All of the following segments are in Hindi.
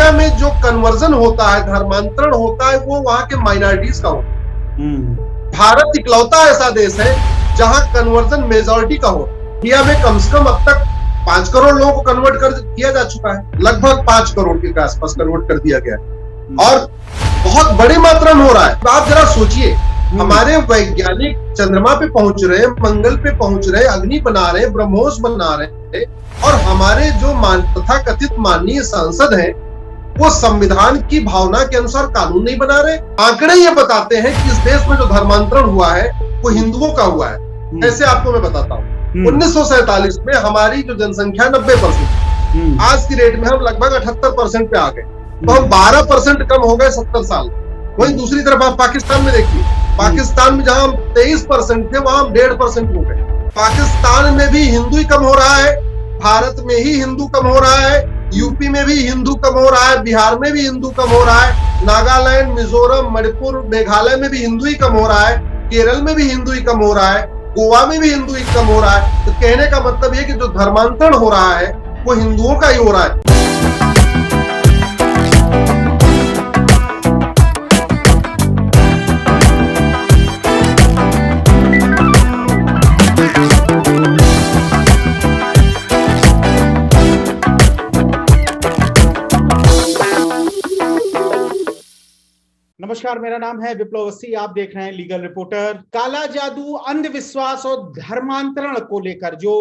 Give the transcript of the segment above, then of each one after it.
दुनिया में जो कन्वर्जन होता है, धर्मांतरण होता है, वो वहां के माइनॉरिटीज का होता है। भारत इकलौता ऐसा देश है जहां कन्वर्जन मेजॉरिटी का हो। इंडिया में कम से कम अब तक 5 करोड़ लोगों को कन्वर्ट कर किया जा चुका है, लगभग 5 करोड़ के आसपास कन्वर्ट कर दिया गया है और बहुत बड़ी मात्रा में हो रहा है। आप जरा सोचिए, हमारे वैज्ञानिक चंद्रमा पे पहुंच रहे, मंगल पे पहुंच रहे, अग्नि बना रहे, ब्रह्मोस बना रहे, और हमारे जो तथाकथित माननीय सांसद हैं वो संविधान की भावना के अनुसार कानून नहीं बना रहे। आंकड़े ये बताते हैं कि इस देश में जो धर्मांतरण हुआ है वो हिंदुओं का हुआ है। ऐसे आपको मैं बताता हूँ, 1947 में हमारी जो जनसंख्या 90%, आज की रेट में हम लगभग 78% पे आ गए, तो हम 12% कम हो गए 70 साल। वहीं दूसरी तरफ आप पाकिस्तान में देखिए, पाकिस्तान में जहां हम 23% थे वहां हम 1.5% हो गए। पाकिस्तान में भी हिंदू ही कम हो रहा है, भारत में ही हिंदू कम हो रहा है, यूपी में भी हिंदू कम हो रहा है, बिहार में भी हिंदू कम हो रहा है, नागालैंड, मिजोरम, मणिपुर, मेघालय में भी हिंदू ही कम हो रहा है, केरल में भी हिंदू ही कम हो रहा है, गोवा में भी हिंदू ही कम हो रहा है। तो कहने का मतलब ये कि जो धर्मांतरण हो रहा है वो हिंदुओं का ही हो रहा है। नमस्कार, मेरा नाम है विप्लव अवस्थी। आप देख रहे हैं लीगल रिपोर्टर। काला जादू, अंधविश्वास और धर्मांतरण को लेकर जो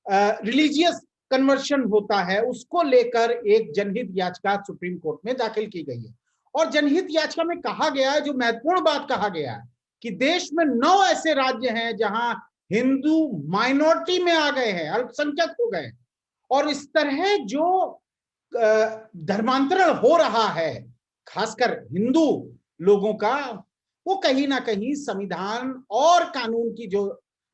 रिलीजियस कन्वर्शन होता है उसको लेकर एक जनहित याचिका सुप्रीम कोर्ट में दाखिल की गई है। और जनहित याचिका में कहा गया है, जो महत्वपूर्ण बात कहा गया है, कि देश में 9 ऐसे राज्य हैं जहां हिंदू माइनॉरिटी में आ गए हैं, अल्पसंख्यक हो गए, और इस तरह जो धर्मांतरण हो रहा है खासकर हिंदू लोगों का, वो कहीं ना कहीं संविधान और कानून की जो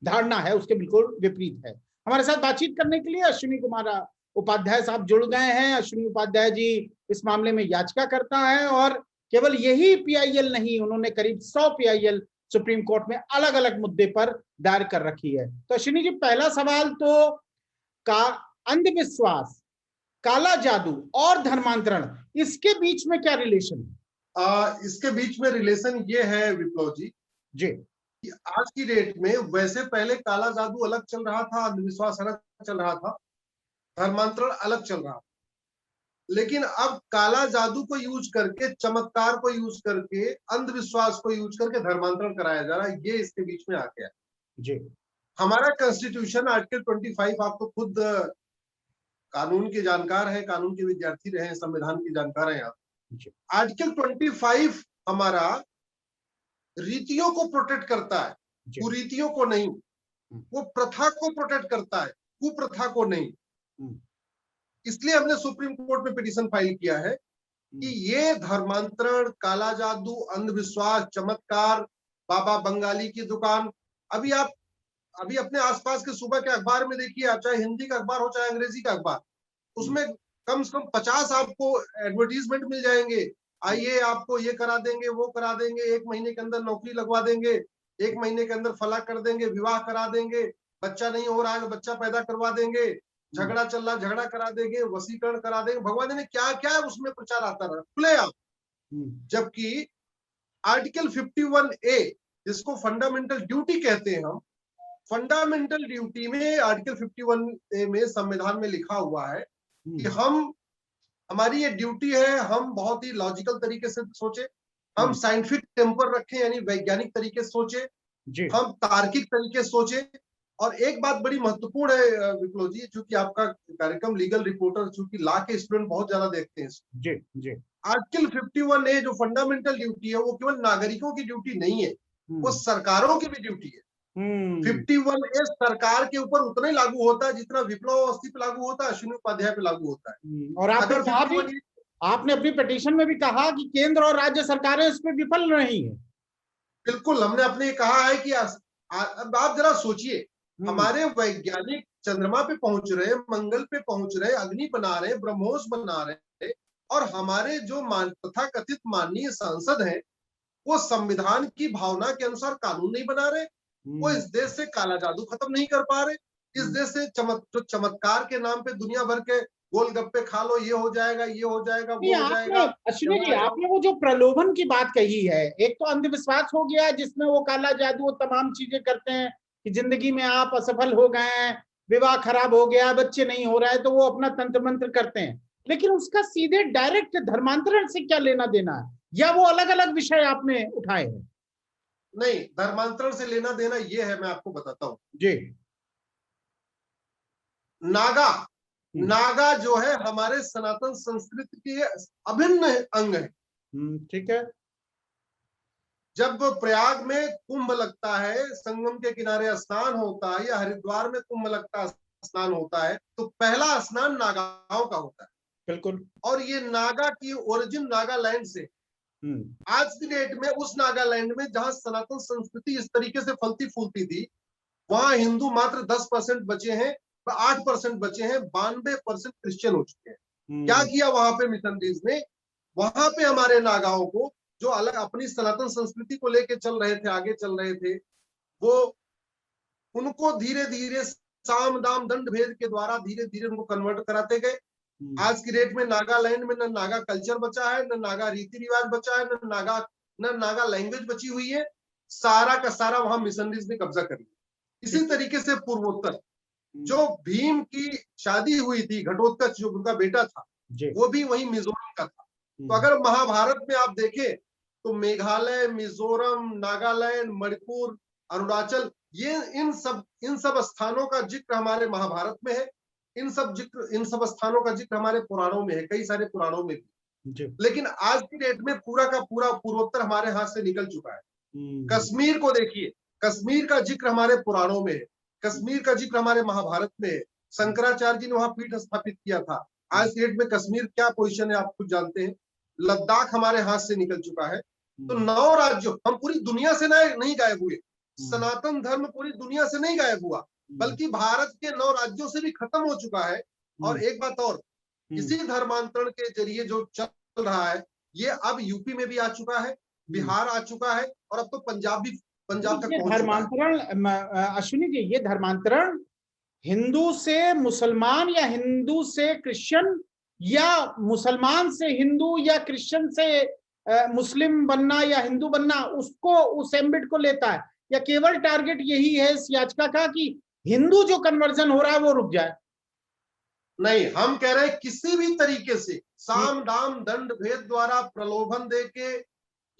धारणा है उसके बिल्कुल विपरीत है। हमारे साथ बातचीत करने के लिए अश्विनी कुमार उपाध्याय साहब जुड़ गए हैं। अश्विनी उपाध्याय जी इस मामले में याचिकाकर्ता है, और केवल यही पीआईएल नहीं, उन्होंने करीब 100 पीआईएल सुप्रीम कोर्ट में अलग अलग मुद्दे पर दायर कर रखी है। तो अश्विनी जी, पहला सवाल तो का अंधविश्वास, काला जादू और धर्मांतरण, इसके बीच में क्या रिलेशन है? इसके बीच में रिलेशन ये है विप्लव जी कि आज की डेट में वैसे पहले काला जादू अलग चल रहा था, अंधविश्वास अलग चल रहा था, धर्मांतरण अलग चल रहा था, लेकिन अब काला जादू को यूज करके, चमत्कार को यूज करके, अंधविश्वास को यूज करके धर्मांतरण कराया जा रहा है। ये इसके बीच में आ गया जी। हमारा कॉन्स्टिट्यूशन आर्टिकल 25, आप तो खुद कानून के जानकार हैं, कानून के विद्यार्थी रहे हैं, संविधान के जानकार हैं आप। आर्टिकल 25 हमारा रीतियों को प्रोटेक्ट करता है, कुरीतियों को नहीं। वो प्रथा को प्रोटेक्ट करता है, कुप्रथा को नहीं। इसलिए हमने सुप्रीम कोर्ट में पिटीशन फाइल किया है कि ये धर्मांतरण, काला जादू, अंधविश्वास, चमत्कार, बाबा बंगाली की दुकान, अभी अपने आसपास के सूबा के अखबार में देखिए, आप चाहे हिंदी का अखबार हो चाहे अंग्रेजी का अखबार, उसमें कम से कम 50 आपको एडवर्टीजमेंट मिल जाएंगे। आइए, आपको ये करा देंगे, वो करा देंगे, 1 महीने के अंदर नौकरी लगवा देंगे, 1 महीने के अंदर फला कर देंगे, विवाह करा देंगे, बच्चा नहीं हो रहा है तो बच्चा पैदा करवा देंगे, झगड़ा चल रहा झगड़ा करा देंगे, वशीकरण करा देंगे, भगवान ने क्या क्या उसमें प्रचार आता रहा खुले आप। जबकि आर्टिकल 51A, जिसको फंडामेंटल ड्यूटी कहते हैं हम, फंडामेंटल ड्यूटी में आर्टिकल 51A में संविधान में लिखा हुआ है कि हमारी ये ड्यूटी है, हम बहुत ही लॉजिकल तरीके से सोचे, हम साइंटिफिक टेम्पर रखें, यानी वैज्ञानिक तरीके से सोचे, हम तार्किक तरीके से सोचे। और एक बात बड़ी महत्वपूर्ण है विप्लव जी, चूंकि आपका कार्यक्रम लीगल रिपोर्टर, चूंकि लॉ के स्टूडेंट बहुत ज्यादा देखते हैं, आर्टिकल 51A जो फंडामेंटल ड्यूटी है वो केवल नागरिकों की ड्यूटी नहीं है, वो सरकारों की भी ड्यूटी है। 51A सरकार के ऊपर उतना ही लागू होता है जितना विप्लव अवस्थी पे लागू होता है, अश्विनी उपाध्याय पे लागू होता है। और आपने अपनी पिटीशन में भी कहा कि केंद्र और राज्य सरकारें इस पर विफल रही हैं। बिल्कुल, हमने अपने कहा है कि अब आप जरा सोचिए, हमारे वैज्ञानिक चंद्रमा पे पहुंच रहे, मंगल पे पहुंच रहे, अग्नि बना रहे, ब्रह्मोस बना रहे, और हमारे जो तथाकथित माननीय सांसद हैं वो संविधान की भावना के अनुसार कानून नहीं बना रहे, वो इस देश से काला जादू खत्म नहीं कर पा रहे, इस देश से चमत्कार के नाम पे दुनिया भर के गोलगप्पे खा लो, ये हो जाएगा, ये हो जाएगा, वो हो जाएगा। अश्विनी जी, आपने वो जो प्रलोभन की बात कही है, एक तो अंधविश्वास हो गया जिसमें वो काला जादू, वो तमाम चीजें करते हैं कि जिंदगी में आप असफल हो गए हैं, विवाह खराब हो गया, बच्चे नहीं हो रहा है, तो वो अपना तंत्र मंत्र करते हैं। लेकिन उसका सीधे डायरेक्ट धर्मांतरण से क्या लेना देना है, या वो अलग अलग विषय आपने उठाए हैं? नहीं, धर्मांतरण से लेना देना ये है, मैं आपको बताता हूँ जी। नागा, नागा जो है हमारे सनातन संस्कृति के अभिन्न अंग है। ठीक है। जब प्रयाग में कुंभ लगता है, संगम के किनारे स्नान होता है, या हरिद्वार में कुंभ लगता है, स्नान होता है, तो पहला स्नान नागाओं का होता है। बिल्कुल। और ये नागा की ओरिजिन नागालैंड से। आज की डेट में उस नागालैंड में जहां सनातन संस्कृति इस तरीके से फलती फूलती थी, वहां हिंदू मात्र 10% बचे हैं, 8% बचे हैं, 92% क्रिश्चियन हो चुके हैं। क्या किया वहां पे मिशनरीज ने? वहां पे हमारे नागाओं को, जो अलग अपनी सनातन संस्कृति को लेके चल रहे थे, आगे चल रहे थे, वो उनको धीरे धीरे साम दाम दंड भेद के द्वारा धीरे धीरे उनको कन्वर्ट कराते गए। आज की डेट में नागालैंड में न नागा कल्चर बचा है, न नागा रीति रिवाज बचा है, न नागा लैंग्वेज बची हुई है। सारा का सारा वहां मिशनरीज ने कब्जा कर लिया। इसी तरीके से पूर्वोत्तर, जो भीम की शादी हुई थी, घटोत्कच जो उनका बेटा था, वो भी वही मिजोरम का था। तो अगर महाभारत में आप देखें तो मेघालय, मिजोरम, नागालैंड, मणिपुर, अरुणाचल, ये इन सब स्थानों का जिक्र हमारे महाभारत में है। इन सब स्थानों का जिक्र हमारे पुराणों में है, कई सारे पुराणों में भी। लेकिन आज की डेट में पूरा का पूरा पूर्वोत्तर हमारे हाथ से निकल चुका है। कश्मीर को देखिए, कश्मीर का जिक्र हमारे पुराणों में है, कश्मीर का जिक्र हमारे महाभारत में है। शंकराचार्य जी ने वहां पीठ स्थापित किया था। आज की डेट में कश्मीर क्या पोजीशन है आप खुद जानते हैं। लद्दाख हमारे हाथ से निकल चुका है। तो 9 राज्यों, हम पूरी दुनिया से नहीं गायब हुए। सनातन धर्म पूरी दुनिया से नहीं गायब हुआ, बल्कि भारत के 9 राज्यों से भी खत्म हो चुका है। और एक बात और, इसी धर्मांतरण के जरिए जो चल रहा है, ये अब यूपी में भी आ चुका है, बिहार आ चुका है, और अब तो पंजाब तक पहुंच चुका है। धर्मांतरण, अश्विनी जी, ये धर्मांतरण हिंदू से मुसलमान या हिंदू से क्रिश्चियन, या मुसलमान से हिंदू या क्रिश्चियन से मुस्लिम बनना या हिंदू बनना, उसको, उस एम्बिट को लेता है, या केवल टारगेट यही है इस याचिका का कि हिंदू जो कन्वर्जन हो रहा है वो रुक जाए? नहीं, हम कह रहे हैं किसी भी तरीके से साम दाम दंड भेद द्वारा प्रलोभन देके,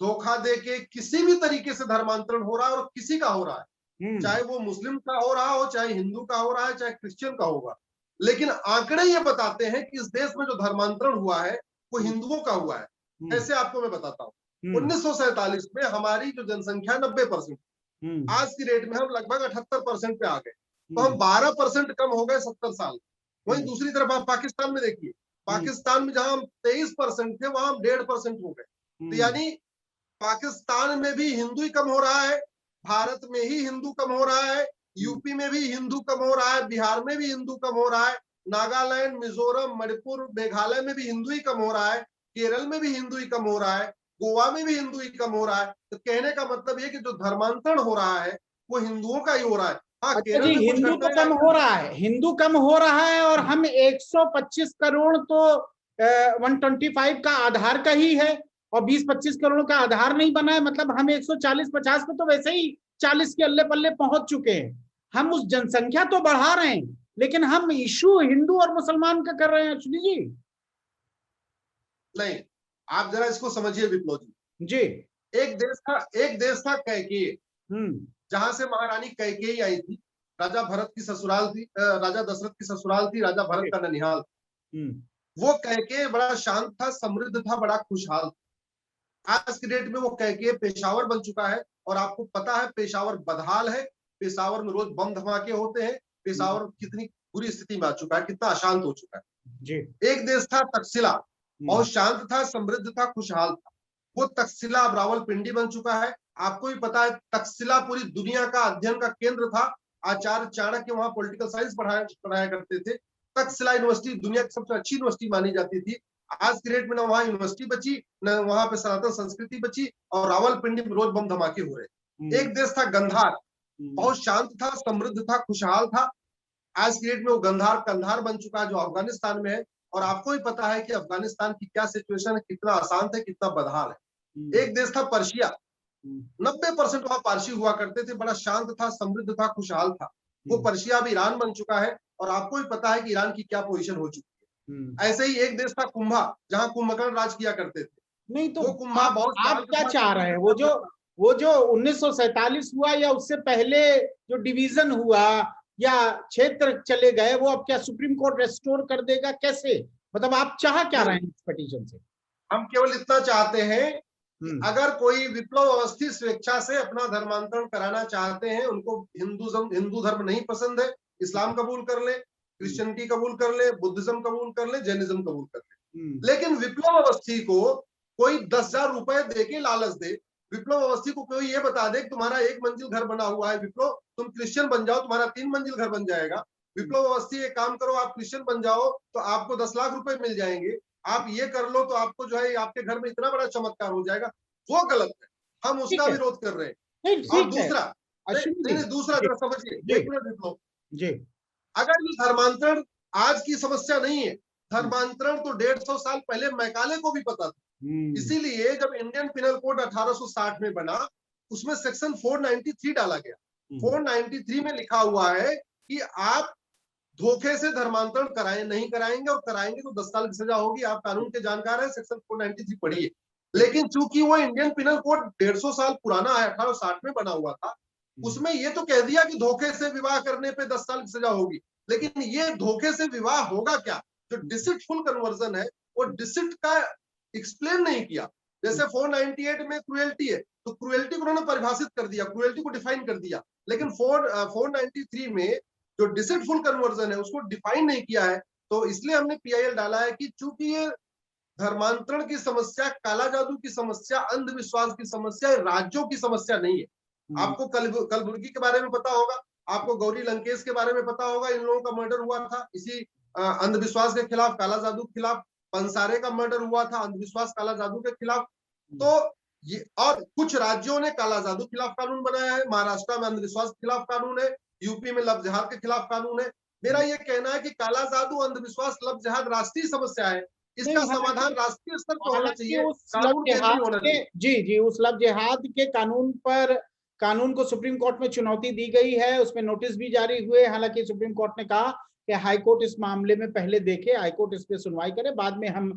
धोखा देके, किसी भी तरीके से धर्मांतरण हो रहा है, और किसी का हो रहा है, चाहे वो मुस्लिम का हो रहा हो, चाहे हिंदू का हो रहा है, चाहे क्रिश्चियन का होगा। लेकिन आंकड़े ये बताते हैं कि इस देश में जो धर्मांतरण हुआ है वो हिंदुओं का हुआ है। ऐसे आपको मैं बताता हूँ, 1947 में हमारी जो जनसंख्या 90%, आज की डेट में हम लगभग 78% पे आ गए। तो हम 12% कम हो गए 70 साल। वहीं दूसरी तरफ आप पाकिस्तान में देखिए, पाकिस्तान में जहां हम 23% थे, वहां हम 1.5% हो गए। तो यानी पाकिस्तान में भी हिंदू ही कम हो रहा है, भारत में ही हिंदू कम हो रहा है, यूपी में भी हिंदू कम हो रहा है, बिहार में भी हिंदू कम हो रहा है, नागालैंड, मिजोरम, मणिपुर, मेघालय में भी हिंदू ही कम हो रहा है, केरल में भी हिंदू ही कम हो रहा है, गोवा में भी हिंदू ही कम हो रहा है। तो कहने का मतलब ये कि जो धर्मांतरण हो रहा है वो हिंदुओं का ही हो रहा है। हाँ, केरल में हिंदू तो कम हो रहा है, हिंदू कम हो रहा है, और हम 125 करोड़ तो 125 का आधार का ही है, और 20-25 करोड़ का आधार नहीं बना है। मतलब हम 140-50 पे तो वैसे ही 40 के अल्ले पल्ले पहुंच चुके हैं। हम उस जनसंख्या तो बढ़ा रहे हैं, लेकिन हम इशू हिंदू और मुसलमान का कर रहे हैं। अश्विनी जी नहीं, आप जरा इसको समझिए विप्लव जी। एक देश था कैकेयी, जहां से महारानी कैकेयी आई थी। राजा भरत की ससुराल थी, राजा दशरथ की ससुराल थी, राजा भरत का ननिहाल। वो कैकेयी बड़ा शांत था, समृद्ध था, बड़ा खुशहाल था। आज की डेट में वो कैकेयी पेशावर बन चुका है, और आपको पता है पेशावर बदहाल है, पेशावर में रोज बम धमाके होते हैं, पेशावर कितनी बुरी स्थिति में आ चुका है, कितना अशांत हो चुका है। एक देश था तक्षशिला, बहुत शांत था, समृद्ध था, खुशहाल था। वो तक्षशिला अब रावलपिंडी बन चुका है। आपको भी पता है तक्षशिला पूरी दुनिया का अध्ययन का केंद्र था। आचार्य चाणक्य वहां पॉलिटिकल साइंस पढ़ाया करते थे। तक्षशिला यूनिवर्सिटी दुनिया की सबसे अच्छी यूनिवर्सिटी मानी जाती थी। आज की डेट में न वहां यूनिवर्सिटी बची, न वहां पे सनातन संस्कृति बची, और रावलपिंडी में रोज बम धमाके हो रहे। एक देश था गंधार, बहुत शांत था, समृद्ध था, खुशहाल था। आज की डेट में वो कंधार बन चुका है, जो अफगानिस्तान में है। और आपको भी पता है कि अफगानिस्तान की क्या सिचुएशन है, कितना अशांत है, कितना बदहाल है। एक देश था पर्शिया, 90% वहां पारसी हुआ करते थे, बड़ा शांत था, समृद्ध था, खुशहाल था। वो पर्शिया अब ईरान बन चुका है और आपको भी पता है कि ईरान की क्या पोजीशन हो चुकी है। ऐसे ही एक देश था कुंभा, जहां कुंभकर्ण राज किया करते थे। नहीं तो वो कुंभा बहुत आप शांत क्या था, चाह रहे हैं? वो जो 1947 हुआ या उससे पहले जो डिवीजन हुआ या क्षेत्र चले गए, वो अब क्या सुप्रीम कोर्ट रेस्टोर कर देगा? कैसे, मतलब आप चाह क्या रहे हैं इस पिटीशन से? हम केवल इतना चाहते हैं कि अगर कोई विप्लव अवस्थी स्वेच्छा से अपना धर्मांतरण कराना चाहते हैं, उनको हिंदू धर्म नहीं पसंद है, इस्लाम कबूल कर ले, क्रिश्चियनिटी कबूल कर ले, बुद्धिज्म कबूल कर ले, जैनिज्म कबूल कर ले, लेकिन विप्लव अवस्थी को कोई 10,000 रुपए देके लालच दे, विप्लव अवस्थी को कोई ये बता दे कि तुम्हारा 1 मंजिल घर बना हुआ है विप्लव, तुम क्रिश्चियन बन जाओ, तुम्हारा 3 मंजिल घर बन जाएगा। विप्लव अवस्थी एक काम करो, आप क्रिश्चियन बन जाओ तो आपको 10 लाख रुपए मिल जाएंगे, आप ये कर लो तो आपको जो है आपके घर में इतना बड़ा चमत्कार हो जाएगा। वो गलत है, हम उसका विरोध कर रहे हैं। और दूसरा, नहीं दूसरा जरा समझिए, 1 मिनट विप्लव जी, अगर ये धर्मांतरण आज की समस्या नहीं है, धर्मांतरण तो 150 साल पहले मैकाले को भी पता था। इसीलिए जब इंडियन पिनल कोड 1860 में बना, उसमें सेक्शन 493 डाला गया। 493 में लिखा हुआ है कि आप धोखे से धर्मांतरण कराए नहीं कराएंगे, और कराएंगे तो 10 साल की सजा होगी। आप कानून के जानकार हैं, सेक्शन 493 पढ़िए। लेकिन चूंकि वो इंडियन पिनल कोड 150 साल पुराना है, 1860 में बना हुआ था, उसमें ये तो कह दिया कि धोखे से विवाह करने पे 10 साल की सजा होगी, लेकिन ये धोखे से विवाह होगा क्या? जो डिसिटफुल कन्वर्जन है, वो डिसिट का एक्सप्लेन नहीं किया। जैसे 498 में क्रुएल्टी है, तो क्रुएल्टी को उन्होंने परिभाषित कर दिया, क्रुएल्टी को डिफाइन कर दिया, लेकिन 493 में जो डिसिटफुल कन्वर्जन है उसको डिफाइन नहीं किया है। तो इसलिए हमने पीआईएल डाला है कि चूंकि ये धर्मांतरण की समस्या, काला जादू की समस्या, अंधविश्वास की समस्या राज्यों की समस्या नहीं है। आपको कलबुर्गी के बारे में पता होगा, आपको गौरी लंकेश के बारे में पता होगा, इन लोगों का मर्डर हुआ था इसी अंधविश्वास के खिलाफ, काला जादू के खिलाफ। पंसारे का मर्डर हुआ था अंधविश्वास काला जादू के खिलाफ। तो ये, और कुछ राज्यों ने काला जादू खिलाफ कानून बनाया है, महाराष्ट्र में अंधविश्वास के खिलाफ कानून है, यूपी में लव जिहाद के खिलाफ कानून है। मेरा ये कहना है कि काला जादू, अंधविश्वास, लव जिहाद राष्ट्रीय समस्या है, इसका समाधान राष्ट्रीय स्तर पर होना चाहिए, कानून केंद्रीय होना चाहिए। जी, उस लव जिहाद के कानून को सुप्रीम कोर्ट में चुनौती दी गई है, उसमें नोटिस भी जारी हुए। हालांकि सुप्रीम कोर्ट ने कहा कि हाईकोर्ट इस मामले में पहले देखे, हाईकोर्ट इस पे सुनवाई करे, बाद में हम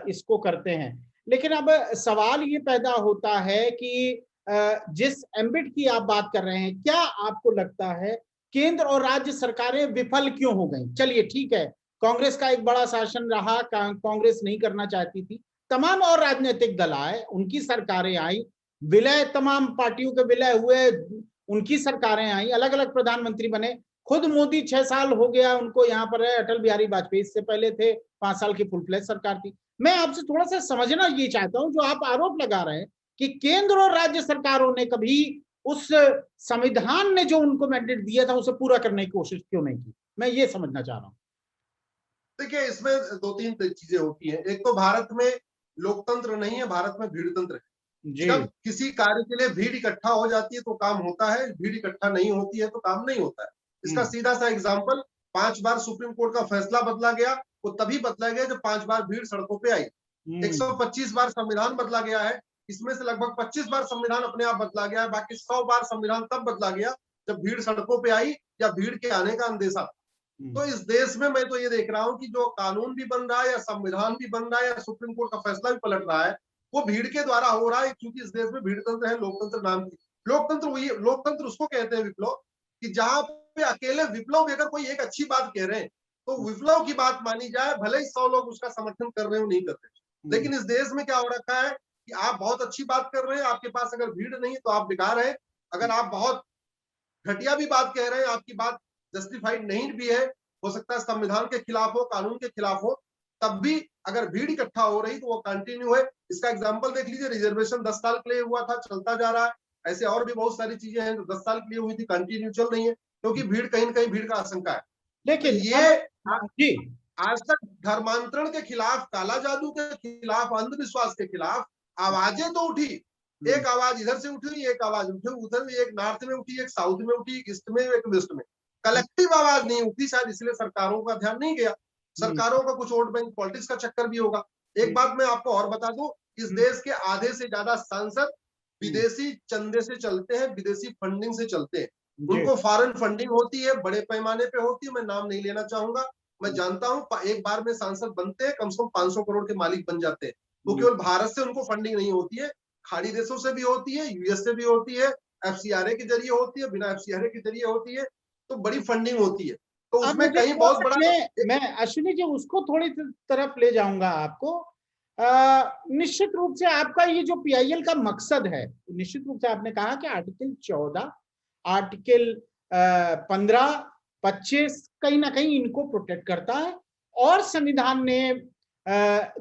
इसको करते हैं। लेकिन अब सवाल ये पैदा होता है कि जिस एम्बिट की आप बात कर रहे हैं, क्या आपको लगता है केंद्र और राज्य सरकारें विफल क्यों हो गई? चलिए ठीक है, कांग्रेस का एक बड़ा शासन रहा, कांग्रेस नहीं करना चाहती थी, तमाम और राजनीतिक दल आए, उनकी सरकारें आई, विलय, तमाम पार्टियों के विलय हुए, उनकी सरकारें आई, अलग अलग प्रधानमंत्री बने। खुद मोदी 6 साल हो गया उनको यहाँ पर है, अटल बिहारी वाजपेयी इससे पहले थे, 5 साल की फुल फ्लेज सरकार थी। मैं आपसे थोड़ा सा समझना ये चाहता हूं, जो आप आरोप लगा रहे हैं कि केंद्र और राज्य सरकारों ने कभी उस संविधान ने जो उनको मैंडेट दिया था उसे पूरा करने की कोशिश क्यों नहीं की, मैं ये समझना चाह रहा हूँ। देखिए, इसमें 2-3 चीजें होती हैं। एक तो भारत में लोकतंत्र नहीं है, भारत में भीड़ तंत्र है। जब किसी कार्य के लिए भीड़ इकट्ठा हो जाती है तो काम होता है, भीड़ इकट्ठा नहीं होती है तो काम नहीं होता है। इसका सीधा सा एग्जाम्पल, 5 बार सुप्रीम कोर्ट का फैसला बदला गया, वो तभी बदला गया जब 5 बार भीड़ सड़कों पे आई। 125 बार संविधान बदला गया है, इसमें से लगभग 25 बार संविधान अपने आप बदला गया है, बाकी 100 बार संविधान तब बदला गया जब भीड़ सड़कों पे आई या भीड़ के आने का अंदेशा। तो इस देश में मैं तो ये देख रहा हूं कि जो कानून भी बन रहा है या संविधान भी बन रहा है या सुप्रीम कोर्ट का फैसला भी पलट रहा है, वो भीड़ के द्वारा हो रहा है, क्योंकि इस देश में भीड़ तंत्र है, लोकतंत्र नाम की। लोकतंत्र उसको कहते हैं विप्लव, कि जहां पे अकेले विप्लव अगर कोई एक अच्छी बात कह रहे हैं तो विप्लव की बात मानी जाए, भले ही 100 लोग उसका समर्थन कर रहे हो नहीं कर रहे। लेकिन इस देश में क्या हो रखा है कि आप बहुत अच्छी बात कर रहे हैं, आपके पास अगर भीड़ नहीं है तो आप बेकार है। अगर आप बहुत घटिया भी बात कह रहे हैं, आपकी बात जस्टिफाइड नहीं भी है, हो सकता है संविधान के खिलाफ हो, कानून के खिलाफ हो, तब भी अगर भीड़ इकट्ठा हो रही तो वो कंटिन्यू है। इसका एग्जांपल देख लीजिए, रिजर्वेशन 10 साल के लिए हुआ था, चलता जा रहा है। ऐसे और भी बहुत सारी चीजें हैं जो 10 साल के लिए हुई थी, कंटिन्यू चल रही है, क्योंकि भीड़ कहीं न कहीं भीड़ का आशंका है। लेकिन ये आज तक धर्मांतरण के खिलाफ, काला जादू के खिलाफ, अंधविश्वास के खिलाफ आवाजें तो उठी, एक आवाज इधर से उठी, एक आवाज उधर में, एक नॉर्थ में उठी, एक साउथ में उठी, एक ईस्ट में, एक वेस्ट में। कलेक्टिव आवाज नहीं उठी, शायद इसलिए सरकारों का ध्यान नहीं गया। सरकारों का कुछ वोट बैंक पॉलिटिक्स का चक्कर भी होगा। एक बात मैं आपको और बता दूं, इस देश के आधे से ज्यादा सांसद विदेशी चंदे से चलते हैं, विदेशी फंडिंग से चलते हैं। उनको फॉरेन फंडिंग होती है, बड़े पैमाने पे होती है, मैं नाम नहीं लेना चाहूंगा। मैं जानता हूं एक बार में सांसद बनते हैं कम से कम 500 करोड़ के मालिक बन जाते हैं। वो केवल भारत से उनको फंडिंग नहीं होती है, खाड़ी देशों से भी होती है, यूएस से भी होती है, एफसीआरए के जरिए होती है, बिना एफसीआरए के जरिए होती है, तो बड़ी फंडिंग होती है। तो उसमें कहीं बहुत बड़ा मैं अश्विनी जी उसको थोड़ी तरफ ले जाऊंगा आपको। निश्चित रूप से आपका ये जो पीआईएल का मकसद है, निश्चित रूप से आपने कहा कि आर्टिकल 14, आर्टिकल 15, 25 कहीं ना कहीं इनको प्रोटेक्ट करता है, और संविधान ने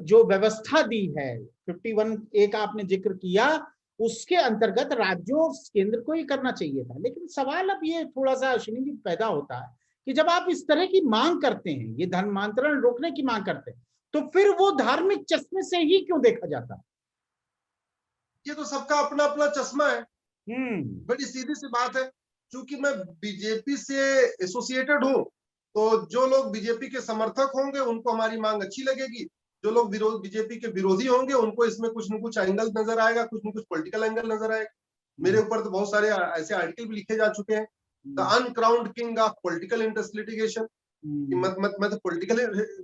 जो व्यवस्था दी है 51A का आपने जिक्र किया, उसके अंतर्गत राज्यों और केंद्र को ये करना चाहिए था। लेकिन सवाल अब ये थोड़ा सा अश्विनी जी पैदा होता है कि जब आप इस तरह की मांग करते हैं, ये धर्मांतरण रोकने की मांग करते हैं, तो फिर वो धार्मिक चश्मे से ही क्यों देखा जाता है? ये तो सबका अपना अपना चश्मा है। बड़ी सीधी सी बात है। क्योंकि मैं बीजेपी से एसोसिएटेड हूं, तो जो लोग बीजेपी के समर्थक होंगे उनको हमारी मांग अच्छी लगेगी, जो लोग बीजेपी के विरोधी होंगे उनको इसमें कुछ न कुछ एंगल नजर आएगा, कुछ न कुछ पॉलिटिकल एंगल नजर आएगा। मेरे ऊपर तो बहुत सारे ऐसे आर्टिकल भी लिखे जा चुके हैं, the uncrowned king of political interest litigation. मैं तो पॉलिटिकल,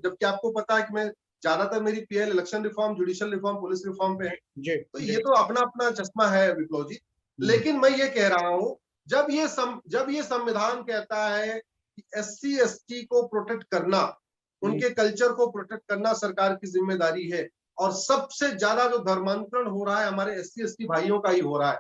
जबकि आपको पता है कि मैं ज्यादातर मेरी PL election reform, judicial reform, police reform पे है। तो ये तो अपना अपना चश्मा है विप्लव जी। लेकिन मैं ये कह रहा हूं, जब ये संविधान कहता है कि एससी एसटी को प्रोटेक्ट करना, उनके कल्चर को प्रोटेक्ट करना सरकार की जिम्मेदारी है, और सबसे ज्यादा जो धर्मांतरण हो रहा है हमारे एससी एसटी भाइयों का ही हो रहा है,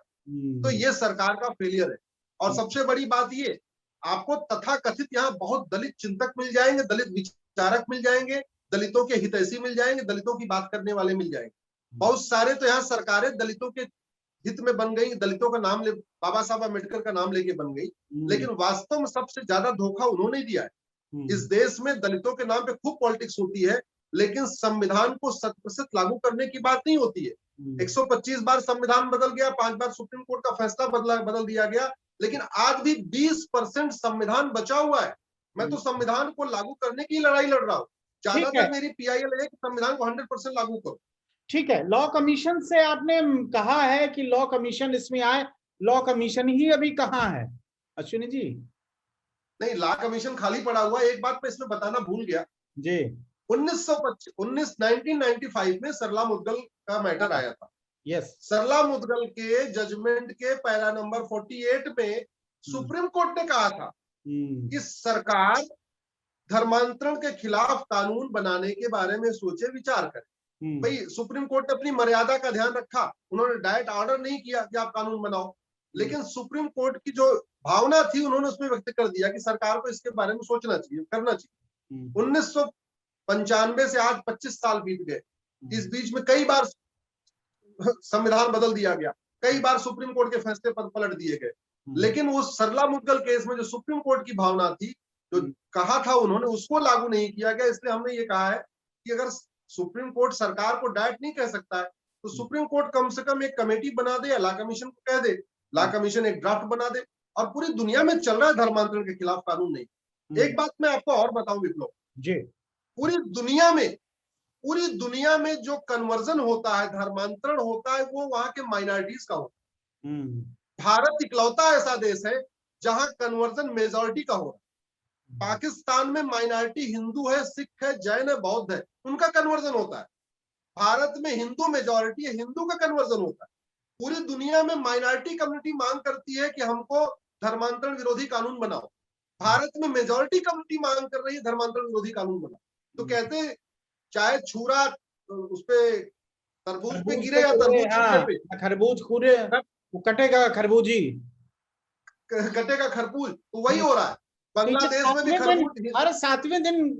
तो ये सरकार का फेलियर है। और सबसे बड़ी बात ये, आपको तथाकथित यहाँ बहुत दलित चिंतक मिल जाएंगे, दलित विचारक मिल जाएंगे, दलितों के हितैषी मिल जाएंगे, दलितों की बात करने वाले मिल जाएंगे। बहुत सारे तो यहाँ सरकारें दलितों के हित में बन गई, दलितों का नाम ले, बाबा साहब अम्बेडकर का नाम लेके बन गई, लेकिन वास्तव में सबसे ज्यादा धोखा उन्होंने दिया है। इस देश में दलितों के नाम पे खूब पॉलिटिक्स होती है, लेकिन संविधान को 100% लागू करने की बात नहीं होती है। 125 बार संविधान बदल गया, 5 बार सुप्रीम कोर्ट का फैसला बदल दिया गया, लेकिन आज भी 20% संविधान बचा हुआ है। मैं तो संविधान को लागू करने की लड़ाई लड़ रहा हूँ। ज्यादातर मेरी पीआईएल है कि संविधान को 100% लागू करो। ठीक है, लॉ कमीशन से आपने कहा है कि लॉ कमीशन इसमें आए, लॉ कमीशन ही अभी कहाँ है अश्विनी जी? नहीं, लॉ कमीशन खाली पड़ा हुआ। एक बात मैं इसमें बताना भूल गया जी, 1995 में सरला मुद्गल का मैटर आया था। यस, सरला मुद्गल के जजमेंट के पैरा नंबर 48 में सुप्रीम कोर्ट ने कहा था कि सरकार धर्मांतरण के खिलाफ कानून बनाने के बारे में सोचे, विचार करे। भाई सुप्रीम कोर्ट ने अपनी मर्यादा का ध्यान रखा, उन्होंने डायरेक्ट ऑर्डर नहीं किया कि आप कानून बनाओ, लेकिन सुप्रीम कोर्ट की जो भावना थी उन्होंने उसमें व्यक्त कर दिया कि सरकार को इसके बारे में सोचना चाहिए, करना चाहिए। 1995 से आज 25 साल बीत गए। इस बीच में कई बार संविधान बदल दिया गया, कई बार सुप्रीम कोर्ट के फैसले पर पलट दिए गए, लेकिन उस सरला मुद्गल केस में जो सुप्रीम कोर्ट की भावना थी, जो कहा था उन्होंने, उसको लागू नहीं किया गया। इसलिए हमने ये कहा है कि अगर सुप्रीम कोर्ट सरकार को डायरेक्ट नहीं कह सकता है, तो सुप्रीम कोर्ट कम से कम एक कमेटी बना दे या लॉ कमीशन को कह दे, लॉ कमीशन एक ड्राफ्ट बना दे। और पूरी दुनिया में चल रहा है धर्मांतरण के खिलाफ कानून नहीं। एक बात मैं आपको और बताऊं विप्लव जी, पूरी दुनिया में जो कन्वर्जन होता है, धर्मांतरण होता है, वो वहां के माइनॉरिटीज का होता है। भारत इकलौता ऐसा देश है जहां कन्वर्जन मेजॉरिटी का हो रहा है। पाकिस्तान में माइनॉरिटी हिंदू है, सिख है, जैन है, बौद्ध है, उनका कन्वर्जन होता है। भारत में हिंदू मेजॉरिटी है, हिंदू का कन्वर्जन होता है। पूरी दुनिया में माइनॉरिटी कम्युनिटी मांग करती है कि हमको धर्मांतरण विरोधी कानून बनाओ। भारत में मेजॉरिटी कम्युनिटी मांग कर रही है धर्मांतरण विरोधी कानून बनाओ। तो कहते हैं चाहे छुरा उस पे तरबूज पे गिरे या तरबूज छुरे पे, खरबूज खुरे वो कटेगा खरबूजी, कटेगा खरबूज। तो वही हो रहा है बांग्लादेश में भी खरबूज। हर 7वें दिन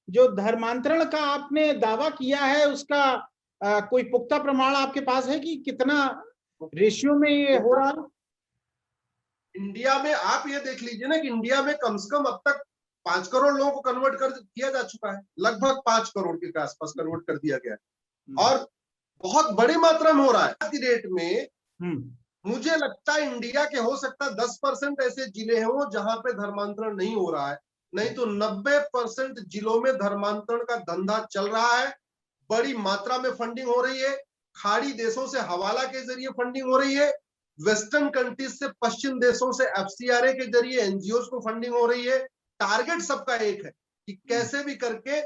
जो धर्मांतरण का आपने दावा किया है उसका कोई पुख्ता प्रमाण आपके पास है कि कितना रेशियो में ये हो रहा है? इंडिया में आप ये देख लीजिए ना कि इंडिया में कम से कम अब तक 5 करोड़ लोगों को कन्वर्ट कर दिया जा चुका है, लगभग 5 करोड़ के आसपास कन्वर्ट कर दिया गया है, और बहुत बड़ी मात्रा में हो रहा है। आज की डेट में मुझे लगता है इंडिया के हो सकता है 10% ऐसे जिले हों जहां पे धर्मांतरण नहीं हो रहा है, नहीं तो 90% जिलों में धर्मांतरण का धंधा चल रहा है। बड़ी मात्रा में फंडिंग हो रही है, खाड़ी देशों से हवाला के जरिए फंडिंग हो रही है, वेस्टर्न कंट्रीज से, पश्चिम देशों से एफसीआरए के जरिए एनजीओ को फंडिंग हो रही है। टारगेट सबका एक है कि कैसे भी करके,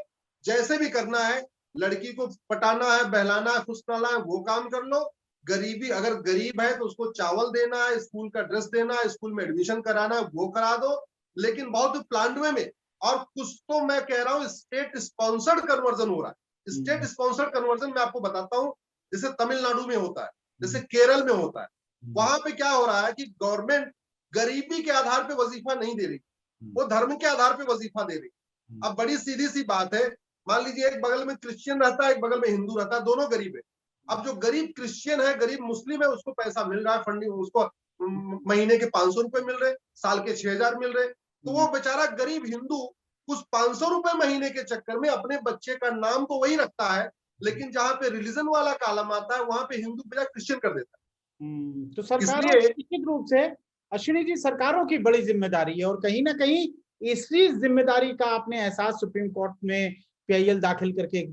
जैसे भी करना है, लड़की को पटाना है, बहलाना है, खुशनाना है, वो काम कर लो। गरीबी, अगर गरीब है तो उसको चावल देना है, स्कूल का ड्रेस देना है, स्कूल में एडमिशन कराना है, वो करा दो। लेकिन बहुत प्लान्ड वे में, और कुछ तो मैं कह रहा हूँ स्टेट स्पॉन्सर्ड कन्वर्जन हो रहा है। स्टेट स्पॉन्सर्ड कन्वर्जन मैं आपको बताता हूँ, जैसे तमिलनाडु में होता है, जैसे केरल में होता है। वहां पे क्या हो रहा है कि गवर्नमेंट गरीबी के आधार पे वजीफा नहीं दे रही, वो धर्म के आधार पे वजीफा दे रही। अब बड़ी सीधी सी बात है, मान लीजिए एक बगल में क्रिश्चियन रहता है, एक बगल में हिंदू रहता है, दोनों गरीब है। अब जो गरीब क्रिश्चियन है, गरीब मुस्लिम है, उसको पैसा मिल रहा है, फंडिंग, उसको महीने के 500 रुपए मिल रहे, साल के 6000 मिल रहे। तो वो बेचारा गरीब हिंदू उस 500 रुपए महीने के चक्कर में अपने बच्चे का नाम तो वही रखता है, लेकिन जहां पे रिलीजन वाला कॉलम आता है वहां पे हिंदू बजाय क्रिश्चियन कर देता है। तो सरकारों, निश्चित रूप से अश्विनी जी, सरकारों की बड़ी जिम्मेदारी है, और कहीं ना कहीं इसी जिम्मेदारी का आपने एहसास सुप्रीम कोर्ट में पीआईएल दाखिल करके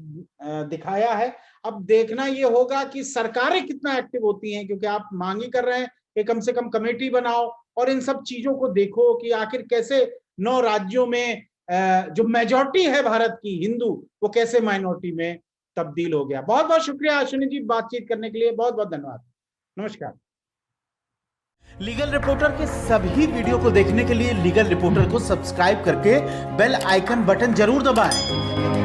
दिखाया है। अब देखना ये होगा कि सरकारें कितना एक्टिव होती हैं, क्योंकि आप मांग ही कर रहे हैं कि कम से कम कमेटी बनाओ और इन सब चीजों को देखो कि आखिर कैसे 9 राज्यों में जो मेजॉरिटी है भारत की हिंदू, वो कैसे माइनॉरिटी में तब्दील हो गया। बहुत बहुत शुक्रिया अश्विनी जी, बातचीत करने के लिए बहुत बहुत धन्यवाद। नमस्कार। लीगल रिपोर्टर के सभी वीडियो को देखने के लिए लीगल रिपोर्टर को सब्सक्राइब करके बेल आइकन बटन जरूर दबाएं।